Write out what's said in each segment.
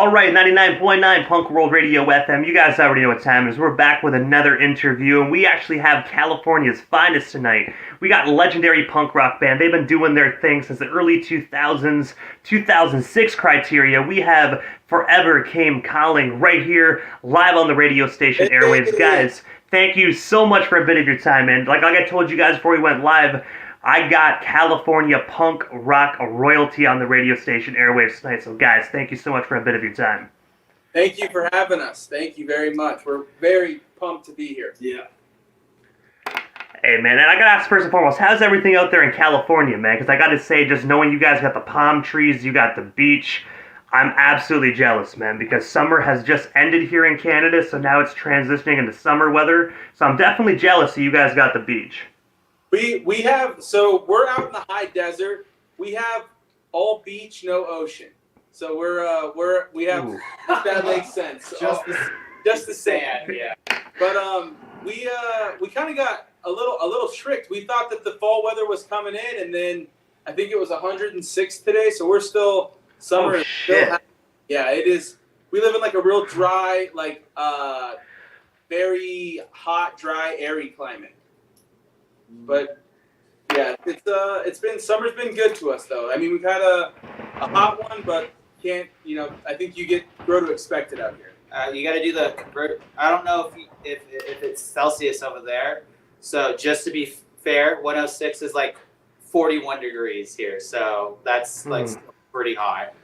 All right, 99.9 Punk World Radio FM. You guys already know what time it is. We're back with another interview, and we actually have California's finest tonight. We got legendary punk rock band. They've been doing their thing since the early 2000s, 2006 criteria. We have Forever Came Calling right here, live on the radio station airwaves. Guys, thank you so much for a bit of your time, and like I told you guys before we went live, I got California punk rock royalty on the radio station airwaves tonight. So guys, thank you so much for a bit of your time. Thank you for having us. Thank you very much. We're very pumped to be here. Yeah. Hey man, and I gotta ask first and foremost, how's everything out there in California, man? Because I gotta say, just knowing you guys got the palm trees, you got the beach, I'm absolutely jealous, man, because summer has just ended here in Canada, so now it's transitioning into summer weather. So I'm definitely jealous that you guys got the beach. We have, so we're out in the high desert. We have all beach, no ocean. So we have, if that makes sense. Just the sand, yeah. But we kind of got a little tricked. We thought that the fall weather was coming in, and then I think it was 106 today. So we're still summer. Oh, shit. Yeah, it is. We live in like a real dry, like very hot, dry, airy climate. But yeah, summer's been good to us though. I mean, we've had a hot one, but I think you grow to expect it out here. You got to do the convert. I don't know if it's Celsius over there. So just to be fair, 106 is like 41 degrees here. So that's like pretty hot.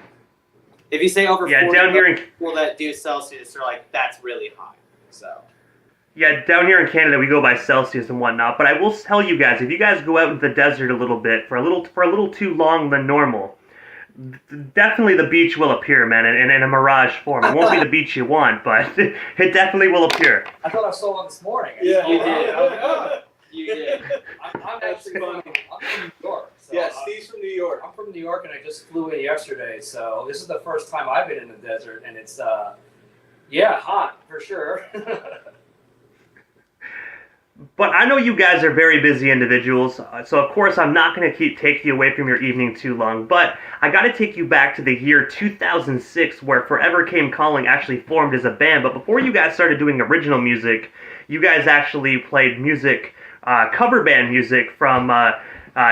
If you say over 40, down here people that do Celsius are like, that's really hot. So. Yeah, down here in Canada we go by Celsius and whatnot, but I will tell you guys, if you guys go out into the desert a little bit for a little too long than normal, definitely the beach will appear, man, in a mirage form. It won't be the beach you want, but it definitely will appear. I thought I saw one this morning. Yeah, you did. Oh my God. You did. I'm actually I'm from New York. So yeah, Steve's from New York. I'm from New York, and I just flew in yesterday. So this is the first time I've been in the desert, and it's hot for sure. But I know you guys are very busy individuals, so of course I'm not going to take you away from your evening too long, but I got to take you back to the year 2006 where Forever Came Calling actually formed as a band. But before you guys started doing original music, you guys actually played music, cover band music from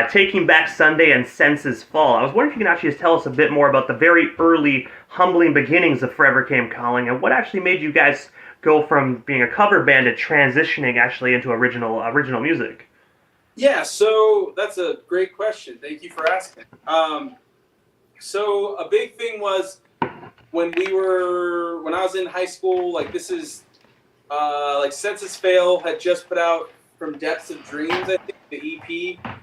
Taking Back Sunday and Senses Fall. I was wondering if you can actually just tell us a bit more about the very early, humbling beginnings of Forever Came Calling and what actually made you guys go from being a cover band to transitioning actually into original music? Yeah, so that's a great question. Thank you for asking. So a big thing was when I was in high school, like this is like Census Fail had just put out From Depths of Dreams, I think, the EP.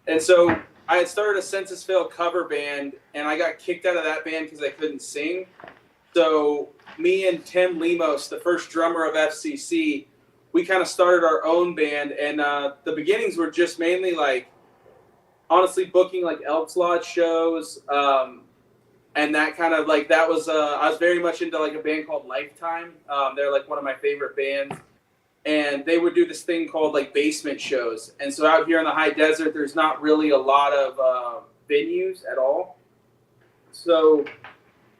And so I had started a Census Fail cover band, and I got kicked out of that band because I couldn't sing. So me and Tim Lemos, the first drummer of FCC, we kind of started our own band, and the beginnings were just mainly like, honestly, booking like Elks Lodge shows, and that kind of like, that was, I was very much into like a band called Lifetime. They're like one of my favorite bands, and they would do this thing called like basement shows. And so out here in the high desert, there's not really a lot of venues at all. So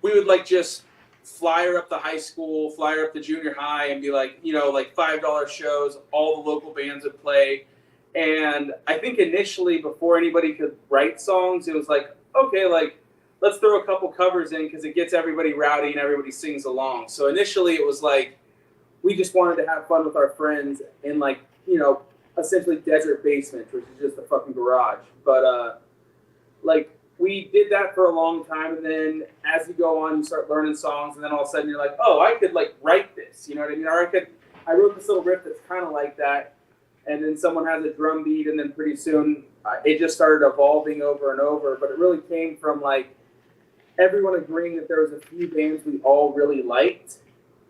we would like just flyer up the high school, flyer up the junior high, and be like, like $5 shows, all the local bands would play. And I think initially, before anybody could write songs, it was like, okay, like, let's throw a couple covers in because it gets everybody rowdy and everybody sings along. So initially it was like, we just wanted to have fun with our friends in like, essentially desert basement, which is just a fucking garage. But like, we did that for a long time, and then as you go on, you start learning songs, and then all of a sudden you're like, oh, I could like write this, you know what I mean? Or I wrote this little riff that's kind of like that, and then someone has a drum beat, and then pretty soon it just started evolving over and over. But it really came from like everyone agreeing that there was a few bands we all really liked,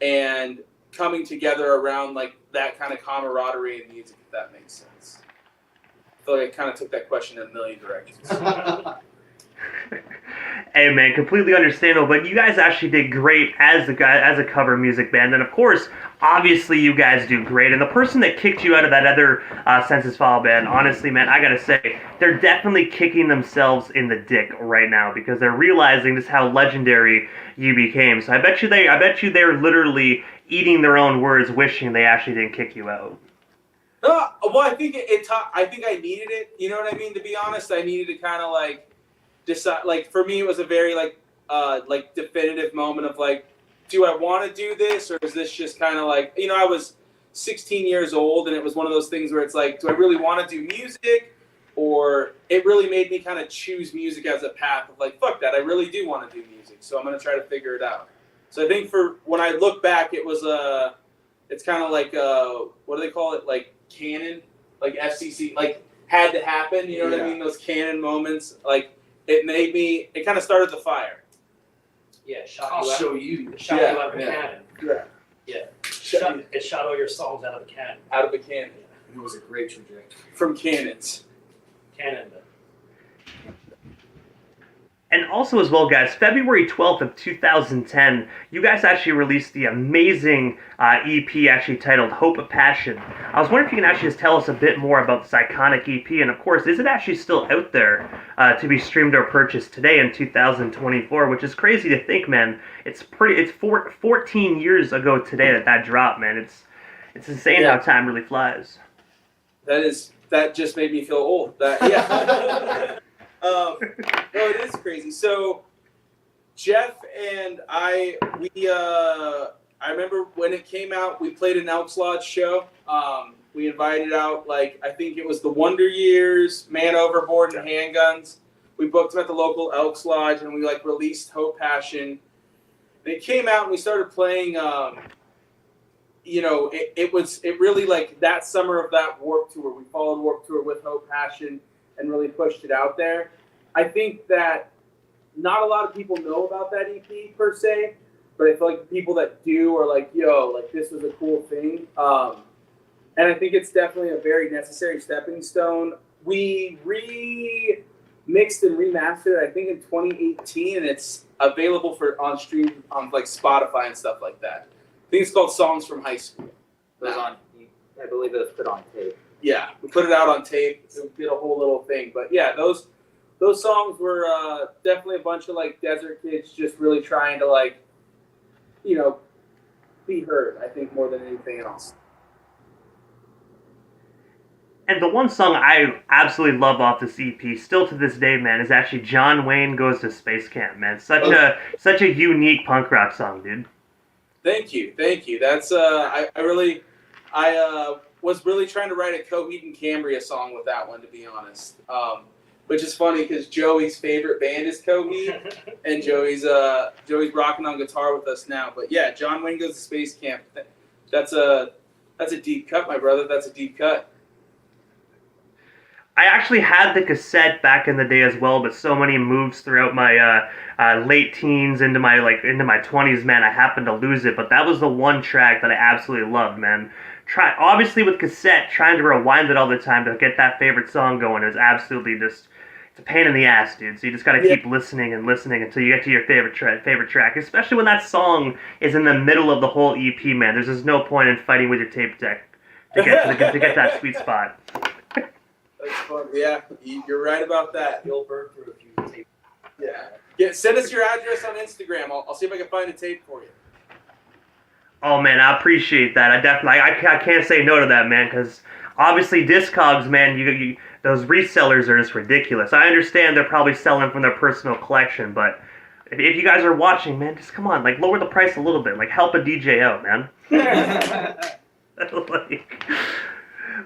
and coming together around like that kind of camaraderie in music, if that makes sense. I feel like I kind of took that question in a million directions. Hey man, completely understandable. But you guys actually did great as a cover music band, and of course, obviously you guys do great. And the person that kicked you out of that other Census File band, honestly, man, I gotta say, they're definitely kicking themselves in the dick right now because they're realizing just how legendary you became. So I bet you they're literally eating their own words, wishing they actually didn't kick you out. Well, I think I think I needed it. You know what I mean? To be honest, I needed to kind of like decide. Like for me, it was a very like definitive moment of like, do I want to do this, or is this just kind of like, I was 16 years old, and it was one of those things where it's like, do I really want to do music, or it really made me kind of choose music as a path of like, fuck that, I really do want to do music, so I'm gonna try to figure it out. So I think for when I look back, it was it's kind of like what do they call it, like canon, like FCC, like had to happen. You know what I mean? Those canon moments, like it kind of started the fire. Yeah, I'll show you. Shot you out of a cannon. Yeah. Yeah. It shot all your songs out of a cannon. Out of a cannon. It was a great trajectory. From cannons. Cannon. And also as well, guys, February 12th of 2010, you guys actually released the amazing EP actually titled Hope of Passion. I was wondering if you can actually just tell us a bit more about this iconic EP, and of course, is it actually still out there to be streamed or purchased today in 2024, which is crazy to think, man. It's 14 years ago today that dropped, man. It's insane how time really flies. That just made me feel old. No, it is crazy. So, Jeff and I remember when it came out, we played an Elks Lodge show. We invited out, like, I think it was the Wonder Years, Man Overboard, and Handguns. We booked them at the local Elks Lodge, and we, like, released Hope Passion. And it came out, and we started playing, it really, like, that summer of that Warped Tour, we followed Warped Tour with Hope Passion and really pushed it out there. I think that not a lot of people know about that EP per se, but I feel like the people that do are like, yo, like this was a cool thing. And I think it's definitely a very necessary stepping stone. We remixed and remastered it, I think, in 2018, and it's available on stream on like Spotify and stuff like that. I think it's called Songs from High School. I believe it was put on tape. Yeah, we put it out on tape. We did a whole little thing. But yeah, those songs were definitely a bunch of like desert kids just really trying to like, be heard, I think, more than anything else. And the one song I absolutely love off this EP, still to this day, man, is actually John Wayne Goes to Space Camp, man. Such a unique punk rock song, dude. Thank you. That's I was really trying to write a Coheed and Cambria song with that one, to be honest. Which is funny because Joey's favorite band is Coheed, and Joey's rocking on guitar with us now. But yeah, John Wayne Goes to Space Camp. That's a deep cut, my brother. That's a deep cut. I actually had the cassette back in the day as well, but so many moves throughout my late teens into my 20s, man, I happened to lose it. But that was the one track that I absolutely loved, man. Obviously with cassette, trying to rewind it all the time to get that favorite song going is absolutely just, it's a pain in the ass, dude. So you just gotta keep listening and listening until you get to your favorite track, especially when that song is in the middle of the whole EP, man. There's just no point in fighting with your tape deck to get that sweet spot. That's fun. Yeah, you're right about that. You'll burn through a few tapes. Yeah. Send us your address on Instagram. I'll see if I can find a tape for you. Oh man, I appreciate that. I can't say no to that, man, because obviously Discogs, man, you those resellers are just ridiculous. I understand they're probably selling from their personal collection, but if you guys are watching, man, just come on, like lower the price a little bit, like help a DJ out, man.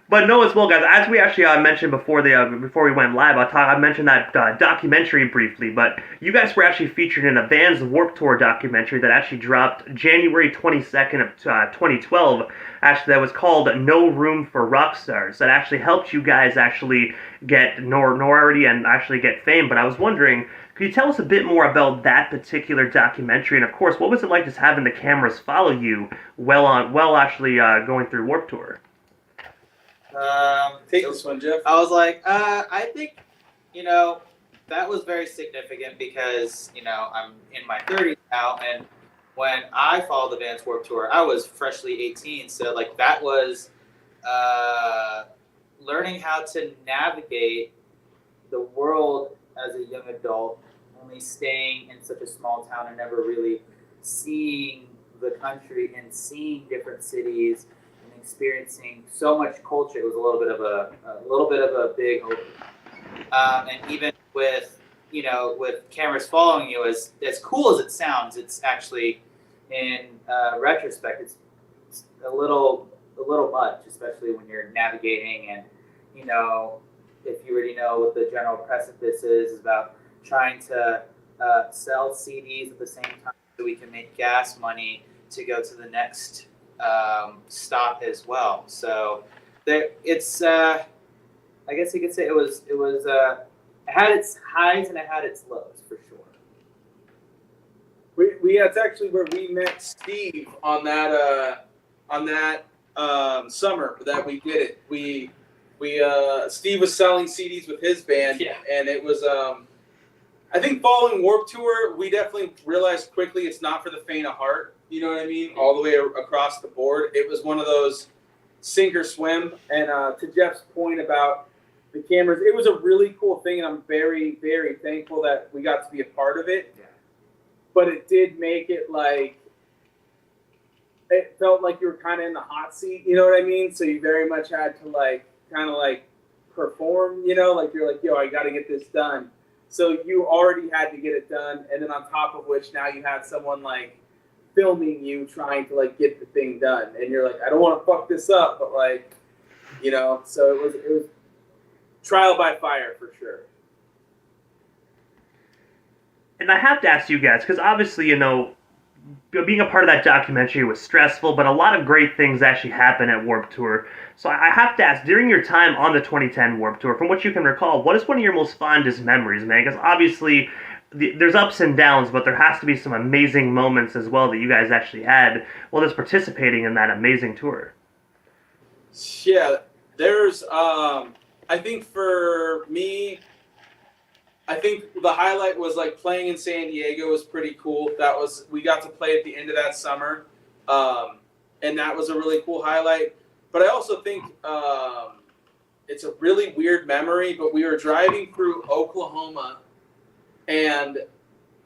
But no, as well, guys. As we actually mentioned before we went live, I mentioned that documentary briefly. But you guys were actually featured in a Vans Warped Tour documentary that actually dropped January 22nd of 2012. Actually, that was called No Room for Rock Stars. That actually helped you guys actually get notoriety and actually get fame. But I was wondering, could you tell us a bit more about that particular documentary? And of course, what was it like just having the cameras follow you while actually going through Warped Tour? Take this one, Jeff. I was like, I think, that was very significant because, you know, I'm in my 30s now, and when I followed the Vans Warped Tour, I was freshly 18. So like that was learning how to navigate the world as a young adult, only staying in such a small town and never really seeing the country and seeing different cities and experiencing so much culture. It was a little bit of a big opening. And even with, you know, with cameras following you, as cool as it sounds, it's actually in retrospect, it's a little much, especially when you're navigating. And, you know, if you already know what the general precipice is about trying to sell CDs at the same time so we can make gas money to go to the next stop as well. So there, it's I guess you could say it had its highs and it had its lows for sure. We that's actually where we met Steve on that summer that we did it. We Steve was selling CDs with his band, Yeah. and it was I think following Warped Tour, we definitely realized quickly it's not for the faint of heart. You know what I mean? All the way across the board. It was one of those sink or swim. And to Jeff's point about the cameras, it was a really cool thing, and I'm very, very thankful that we got to be a part of it. Yeah. But it did make it like, it felt like you were kind of in the hot seat, you know what I mean? So you very much had to like, kind of like perform, you know, like you're like, yo, I got to get this done. So you already had to get it done. And then on top of which, now you had someone like filming you trying to like get the thing done. And you're like, I don't want to fuck this up, but like, you know, so it was trial by fire for sure. And I have to ask you guys, because obviously, you know, being a part of that documentary was stressful, but a lot of great things actually happened at Warped Tour. So I have to ask, during your time on the 2010 Warped Tour, from what you can recall, what is one of your most fondest memories, man? Because obviously, there's ups and downs, but there has to be some amazing moments as well that you guys actually had while just participating in that amazing tour. Yeah, there's, I think for me, I think the highlight was like playing in San Diego was pretty cool. We got to play at the end of that summer, and that was a really cool highlight. But I also think it's a really weird memory, but we were driving through Oklahoma, and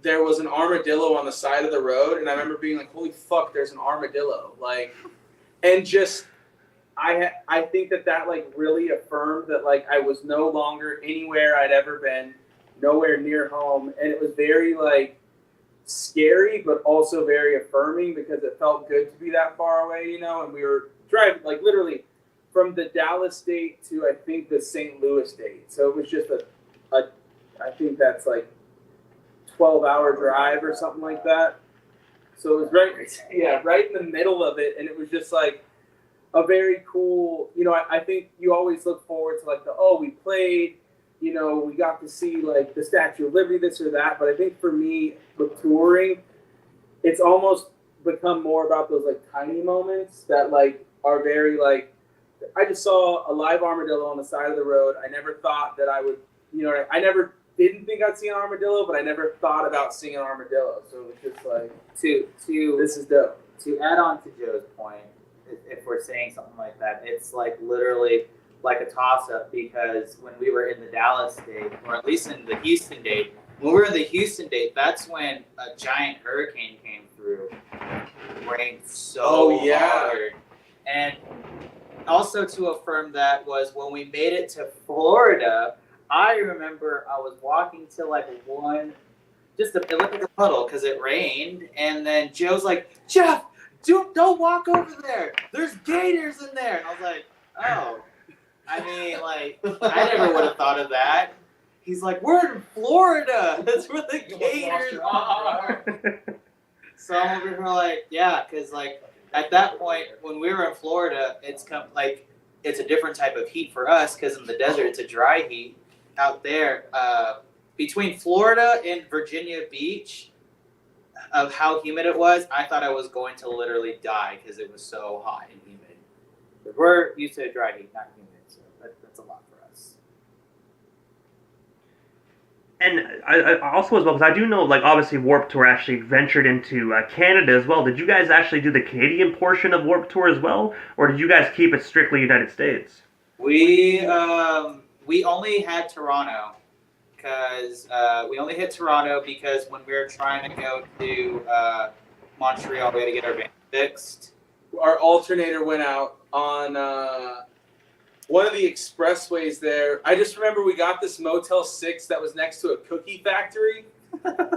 there was an armadillo on the side of the road, and I remember being like, holy fuck, there's an armadillo. Like, and just, I think that like really affirmed that like I was no longer anywhere I'd ever been, nowhere near home, and it was very like scary, but also very affirming because it felt good to be that far away, you know. And we were driving like literally from the Dallas date to I think the St. Louis date, so it was just I think that's like 12-hour drive or something like that. So it was right in the middle of it, and it was just like a very cool, you know, I think you always look forward to like we played, you know, we got to see like the Statue of Liberty, this or that. But I think for me, with touring, it's almost become more about those like tiny moments that like are very like, I just saw a live armadillo on the side of the road. I never thought that I would, you know, I never didn't think I'd see an armadillo, but I never thought about seeing an armadillo. So it was just like, this is dope. To add on to Joe's point, if we're saying something like that, it's like literally like a toss-up, because when we were in the Dallas date, or at least in the Houston date, when we were in the Houston date, that's when a giant hurricane came through. It rained so hard. And also to affirm that was when we made it to Florida, I remember I was walking to like it looked like a puddle because it rained, and then Joe's like, Jeff, don't walk over there. There's gators in there. And I was like, oh. I mean, like, I never would have thought of that. He's like, we're in Florida. That's where the gators are. So I'm over here like, yeah, because like at that point when we were in Florida, it's a different type of heat for us because in the desert it's a dry heat. Out there, between Florida and Virginia Beach, of how humid it was, I thought I was going to literally die because it was so hot and humid. But we're used to a dry heat, not humid, so that's a lot for us. And I also as well, because I do know, like, obviously Warped Tour actually ventured into Canada as well. Did you guys actually do the Canadian portion of Warped Tour as well, or did you guys keep it strictly United States? We only had Toronto because we only hit Toronto because when we were trying to go to Montreal, we had to get our van fixed. Our alternator went out on one of the expressways there. I just remember we got this Motel 6 that was next to a cookie factory.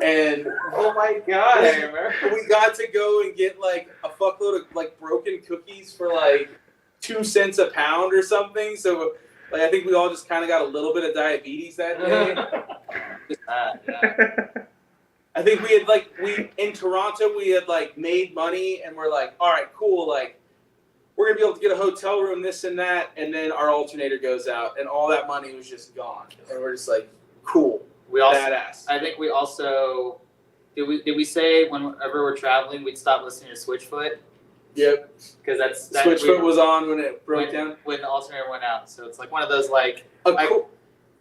And Oh my god, I remember. we got to go and get like a fuckload of like broken cookies for like 2 cents a pound or something. So like I think we all just kind of got a little bit of diabetes that day. Yeah. I think we in Toronto we had like made money and we're like, all right, cool, like we're gonna be able to get a hotel room, this and that, and then our alternator goes out and all that money was just gone. And we're just like, cool. We also, badass. I think we also did we say whenever we're traveling we'd stop listening to Switchfoot? Yep. Because that's Switchfoot was on when it broke down. When the alternator went out. So it's like one of those like Cool,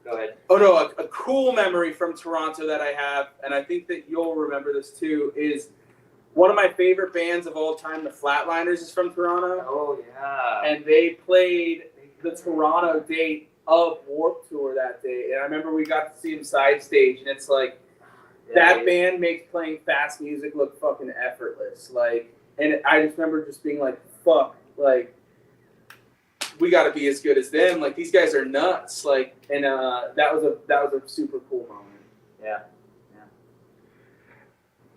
go ahead. oh no, a cool memory from Toronto that I have, and I think that you'll remember this too, is one of my favorite bands of all time, the Flatliners, is from Toronto. Oh yeah. And they played the Toronto date of Warped Tour that day. And I remember we got to see them side stage, and it's like, that band makes playing fast music look fucking effortless. Like, and I just remember just being like, fuck, like, we got to be as good as them. Like, these guys are nuts. Like, and that was a super cool moment. Yeah.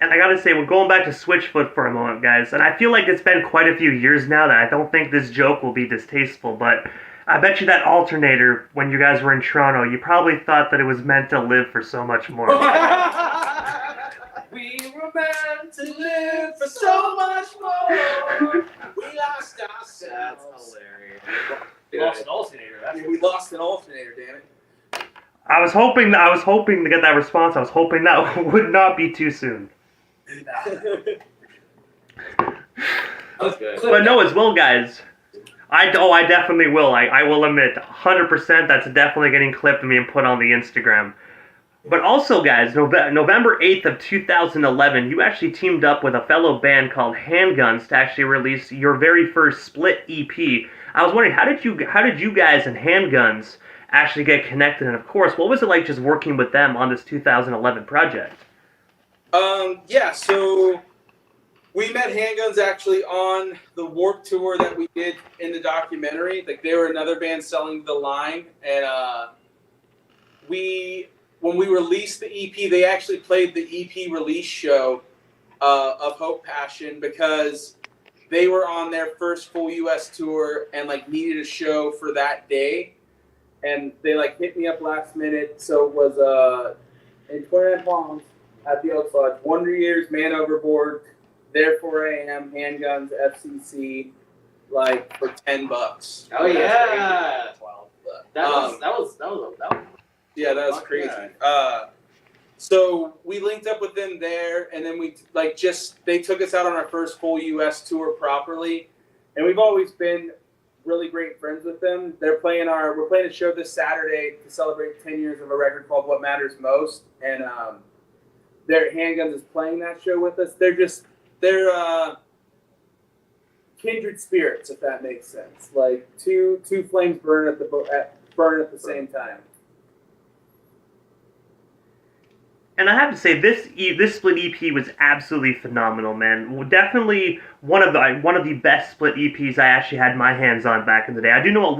And I gotta say, we're going back to Switchfoot for a moment, guys. And I feel like it's been quite a few years now that I don't think this joke will be distasteful, but I bet you that alternator, when you guys were in Toronto, you probably thought that it was meant to live for so much more. We were meant to live for so much more. We lost ourselves. That's hilarious. We lost an alternator. That's We lost an alternator, damn it. I was hoping to get that response. I was hoping that would not be too soon. That's good. But no, as well, guys. I definitely will. I will admit, 100%. That's definitely getting clipped and being put on the Instagram. But also, guys, November 8th of 2011, you actually teamed up with a fellow band called Handguns to actually release your very first split EP. I was wondering, how did you guys and Handguns actually get connected? And of course, what was it like just working with them on this 2011 project? Yeah, so we met Handguns actually on the Warped Tour that we did in the documentary. Like, they were another band selling the line, and when we released the EP, they actually played the EP release show of Hope Passion because they were on their first full U.S. tour and like needed a show for that day, and they like hit me up last minute. So it was in Twentynine Palms at the Oaks Lodge, Wonder Years, Man Overboard, There 4 AM, Handguns, FCC, like for $10. Oh yeah. That was Yeah, that was Fuck crazy. yeah. So we linked up with them there, and then we they took us out on our first full U.S. tour properly, and we've always been really great friends with them. We're playing a show this Saturday to celebrate 10 years of a record called What Matters Most, and their Handguns is playing that show with us. They're kindred spirits, if that makes sense. Like two flames burn at the same time. And I have to say, this split EP was absolutely phenomenal, man. Definitely one of the best split EPs I actually had my hands on back in the day. I do know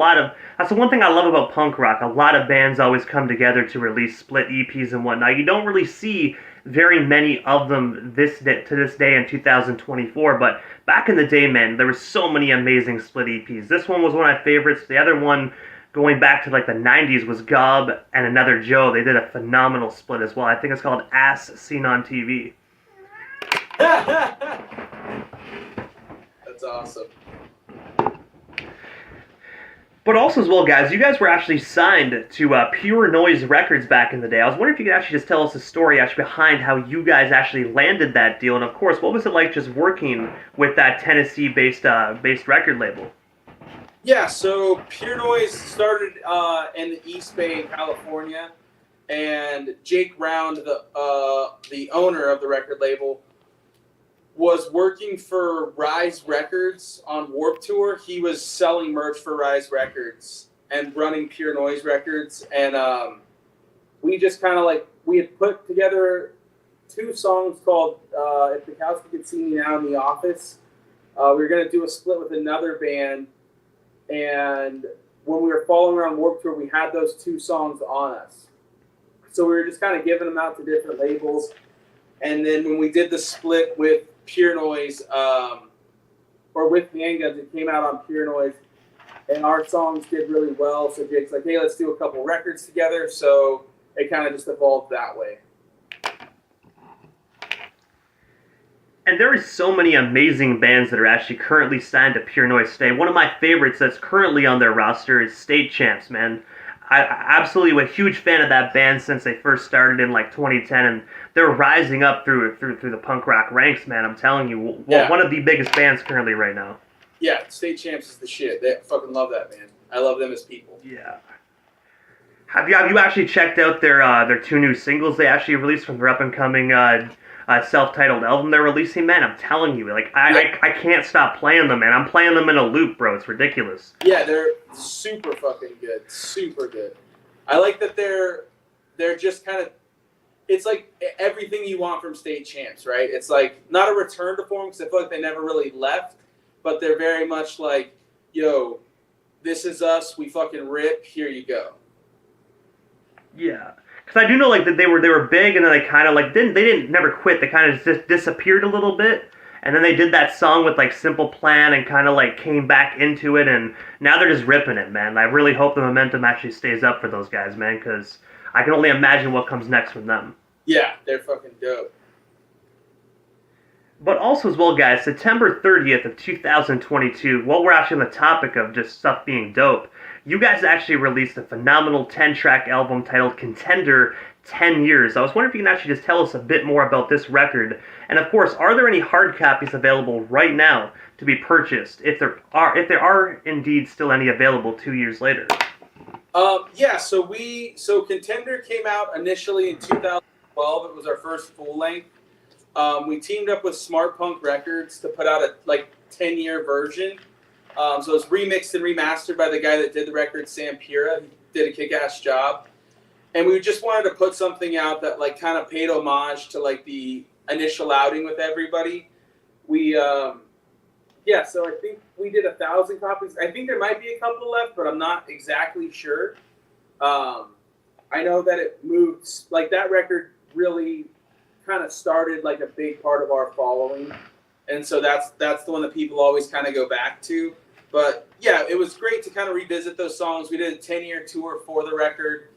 that's the one thing I love about punk rock. A lot of bands always come together to release split EPs and whatnot. You don't really see very many of them to this day in 2024, but back in the day, man, there were so many amazing split EPs. This one was one of my favorites. The other one, going back to like the 90s, was Gob and Another Joe. They did a phenomenal split as well. I think it's called Ass Seen on TV. That's awesome. But also as well, guys, you guys were actually signed to Pure Noise Records back in the day. I was wondering if you could actually just tell us the story actually behind how you guys actually landed that deal. And of course, what was it like just working with that Tennessee-based record label? Yeah, so Pure Noise started in the East Bay, California, and Jake Round, the owner of the record label, was working for Rise Records on Warped Tour. He was selling merch for Rise Records and running Pure Noise Records, and we just kind of like, we had put together 2 songs called If the Couch Could See Me Now in the Office. We were going to do a split with another band, and when we were following around Warped Tour, we had those 2 songs on us. So we were just kind of giving them out to different labels. And then when we did the split with Pure Noise, or with Handguns, it came out on Pure Noise, and our songs did really well. So Jake's like, hey, let's do a couple records together. So it kind of just evolved that way. And there are so many amazing bands that are actually currently signed to Pure Noise today. One of my favorites that's currently on their roster is State Champs, man. I absolutely was a huge fan of that band since they first started in like 2010, and they're rising up through the punk rock ranks, man. I'm telling you, one of the biggest bands currently right now. Yeah, State Champs is the shit. They fucking love that band. I love them as people. Yeah. Have you actually checked out their 2 new singles they actually released from their up and coming self-titled album they're releasing? Man, I'm telling you, like I can't stop playing them, man. I'm playing them in a loop, bro. It's ridiculous. Yeah, they're super fucking good. Super good. I like that they're just kind of, it's like everything you want from State Champs, right? It's like not a return to form because I feel like they never really left, but they're very much like, yo, this is us. We fucking rip. Here you go. Yeah. Because I do know like that they were big, and then they kind of like didn't never quit. They kind of just disappeared a little bit, and then they did that song with like Simple Plan and kind of like came back into it, and now they're just ripping it, man. I really hope the momentum actually stays up for those guys, man, because I can only imagine what comes next from them. Yeah, they're fucking dope. But also as well, guys, September 30th of 2022, while we're actually on the topic of just stuff being dope, you guys actually released a phenomenal 10-track album titled Contender 10 Years. I was wondering if you can actually just tell us a bit more about this record. And of course, are there any hard copies available right now to be purchased, if there are indeed still any available 2 years later? Yeah, so Contender came out initially in 2012. It was our first full length. We teamed up with Smart Punk Records to put out a 10-year version. So it was remixed and remastered by the guy that did the record, Sam Pura. He did a kick-ass job. And we just wanted to put something out that kind of paid homage to the initial outing with everybody. We, so I think we did 1,000 copies. I think there might be a couple left, but I'm not exactly sure. I know that it moved, that record really kind of started a big part of our following. And so that's the one that people always kind of go back to. But yeah, it was great to kind of revisit those songs. We did a 10-year tour for the record.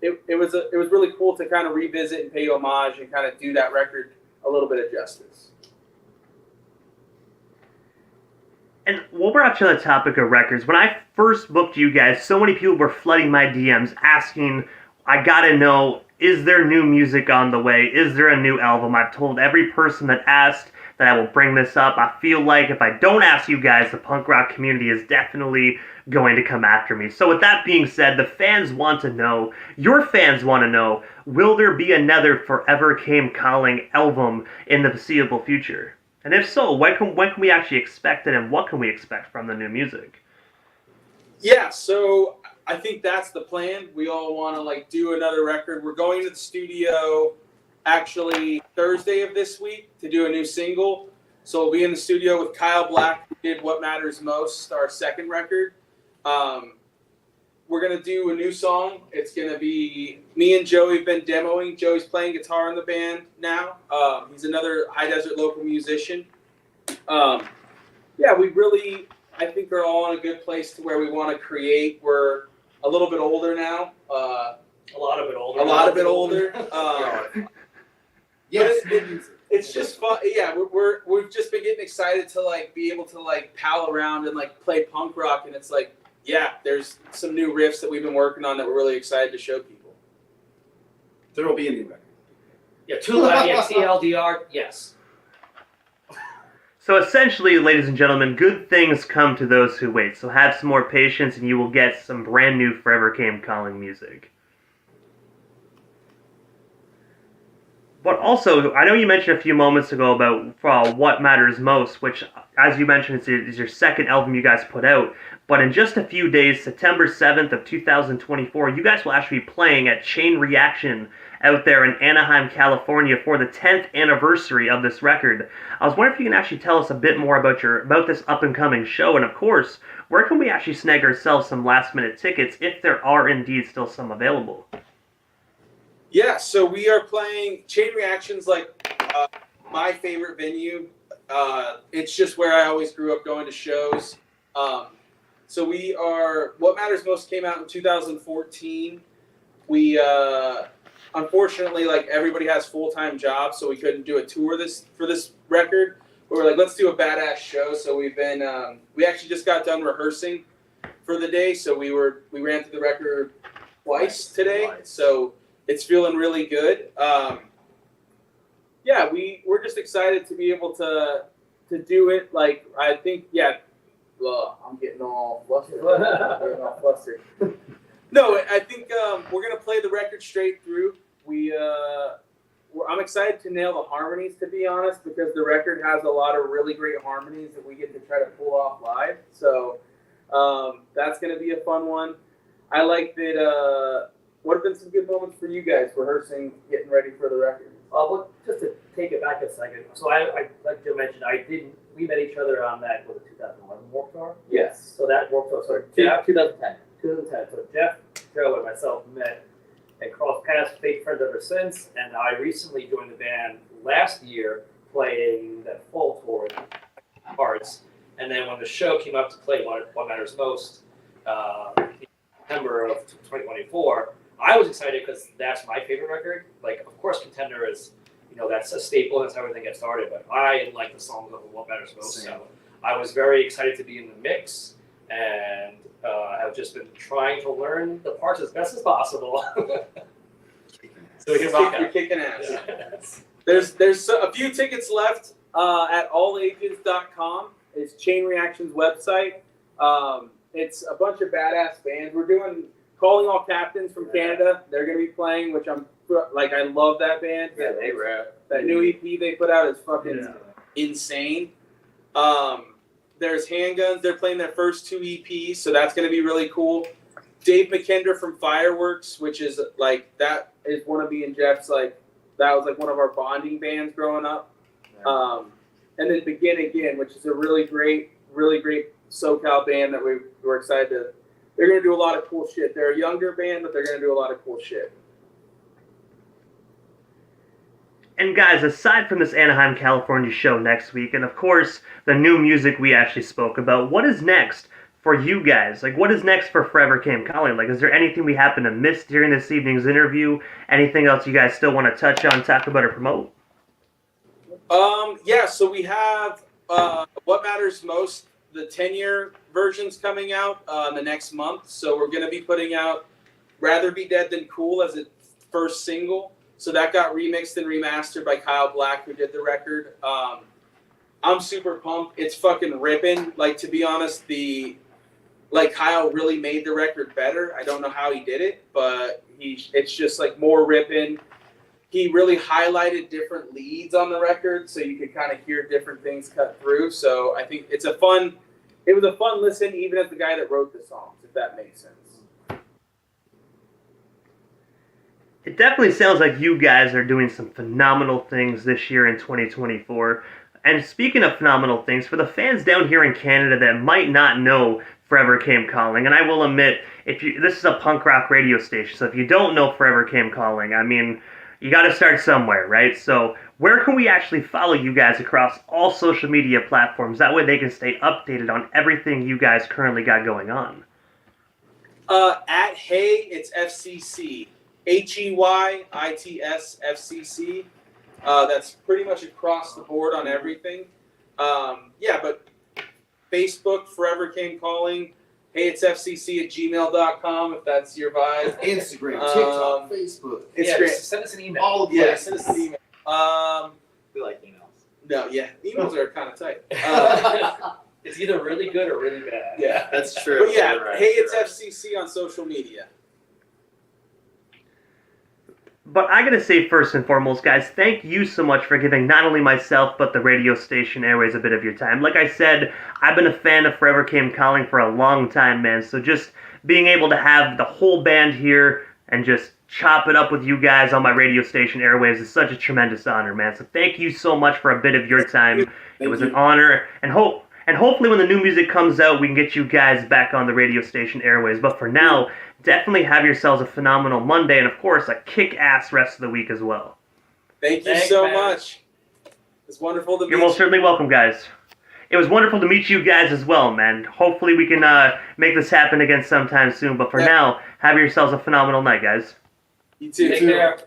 It was really cool to kind of revisit and pay homage and kind of do that record a little bit of justice. And while we're actually on the topic of records, when I first booked you guys, so many people were flooding my DMs asking, I gotta know, is there new music on the way? Is there a new album? I've told every person that asked that I will bring this up. I feel like if I don't ask you guys, the punk rock community is definitely going to come after me. So with that being said, the fans want to know, your fans want to know, will there be another Forever Came Calling album in the foreseeable future? And if so, when can we actually expect it, and what can we expect from the new music? Yeah, so I think that's the plan. We all want to do another record. We're going to the studio actually Thursday of this week to do a new single. So we'll be in the studio with Kyle Black, who did What Matters Most, our second record. We're going to do a new song. It's going to be me and Joey have been demoing. Joey's playing guitar in the band now. He's another High Desert local musician. We really, I think, are all in a good place to where we want to create. We're a little bit older now. A lot of it older. Yes, it's just fun. Yeah, we've just been getting excited to be able to pal around and play punk rock, and it's there's some new riffs that we've been working on that we're really excited to show people. There will be a new record. Yeah, TLDR, yes. So essentially, ladies and gentlemen, good things come to those who wait. So have some more patience, and you will get some brand new Forever Came Calling music. But also, I know you mentioned a few moments ago about What Matters Most, which, as you mentioned, is your second album you guys put out. But in just a few days, September 7th of 2024, you guys will actually be playing at Chain Reaction out there in Anaheim, California for the 10th anniversary of this record. I was wondering if you can actually tell us a bit more about this up-and-coming show, and of course, where can we actually snag ourselves some last-minute tickets if there are indeed still some available? Yeah, so we are playing Chain Reactions, like my favorite venue. It's just where I always grew up going to shows. So we are, What Matters Most came out in 2014. We, unfortunately, like everybody has full-time jobs, so we couldn't do a tour for this record. But we're like, let's do a badass show. So we've been, we actually just got done rehearsing for the day. So we ran through the record twice today. So it's feeling really good. Yeah, we're just excited to be able to do it. Like, I think, yeah, I'm getting all flustered. No, I think we're gonna play the record straight through. I'm excited to nail the harmonies, to be honest, because the record has a lot of really great harmonies that we get to try to pull off live. So that's gonna be a fun one. I like that. What have been some good moments for you guys rehearsing, getting ready for the record? Well, just to take it back a second. So I like Joe mentioned, we met each other on that, was it 2011 Warped Tour? Yes. So that Warped Tour, sorry, Jeff, 2010. So Jeff, Joe, and myself met and crossed paths, fake friends ever since. And I recently joined the band last year, playing that full tour parts. And then when the show came up to play What Matters Most, September of 2024, I was excited because that's my favorite record. Like, of course, Contender is, that's a staple. That's how everything gets started. But I like the songs of What Matters Most. So I was very excited to be in the mix, and I've just been trying to learn the parts as best as possible. So You're kicking ass. Yeah. There's a few tickets left at allages.com. It's Chain Reaction's website. It's a bunch of badass bands. We're doing Calling All Captains from Canada. They're going to be playing, which I love that band. Yeah, they rap. That new EP they put out is fucking insane. There's Handguns. They're playing their first 2 EPs, so that's going to be really cool. Dave McKender from Fireworks, which is that is one of me and Jeff's that was one of our bonding bands growing up. And then Begin Again, which is a really great SoCal band that we're excited to. They're going to do a lot of cool shit. They're a younger band, but they're going to do a lot of cool shit. And guys, aside from this Anaheim, California show next week, and of course, the new music we actually spoke about, what is next for you guys? What is next for Forever Came Calling? Is there anything we happen to miss during this evening's interview? Anything else you guys still want to touch on, talk about, or promote? Yeah, so we have What Matters Most, the 10-year version's coming out in the next month. So we're going to be putting out Rather Be Dead Than Cool as its first single. So that got remixed and remastered by Kyle Black, who did the record. I'm super pumped. It's fucking ripping. To be honest, Kyle really made the record better. I don't know how he did it, but it's just more ripping. He really highlighted different leads on the record, so you could kind of hear different things cut through. So I think it was a fun listen, even as the guy that wrote the songs, if that makes sense. It definitely sounds like you guys are doing some phenomenal things this year in 2024. And speaking of phenomenal things, for the fans down here in Canada that might not know Forever Came Calling, and I will admit, this is a punk rock radio station, so if you don't know Forever Came Calling, I mean, you got to start somewhere, right? So where can we actually follow you guys across all social media platforms? That way they can stay updated on everything you guys currently got going on. At Hey, it's FCC. HEYITS FCC. That's pretty much across the board on everything. But Facebook, Forever Came Calling. Hey, it's FCC at gmail.com if that's your vibe. Instagram, TikTok, Facebook. Instagram. Send us an email. All of Yeah, send us an email. We like emails. No, yeah, emails are kind of tight. It's either really good or really bad. Yeah, That's true. but yeah, You're right, Hey, you're it's right. FCC on social media. But I gotta say, first and foremost, guys, thank you so much for giving not only myself, but the radio station airways a bit of your time. Like I said, I've been a fan of Forever Came Calling for a long time, man. So just being able to have the whole band here and just chop it up with you guys on my radio station airwaves is such a tremendous honor, man. So thank you so much for a bit of your time. It was an honor, and hopefully when the new music comes out, we can get you guys back on the radio station airwaves. But for now, definitely have yourselves a phenomenal Monday, and of course, a kick-ass rest of the week as well. Thank you Thanks, so man. much. It's wonderful to meet You're you. most certainly welcome, guys. It was wonderful to meet you guys as well, man. Hopefully we can make this happen again sometime soon. But for Yeah. now, have yourselves a phenomenal night, guys. You too. Take care.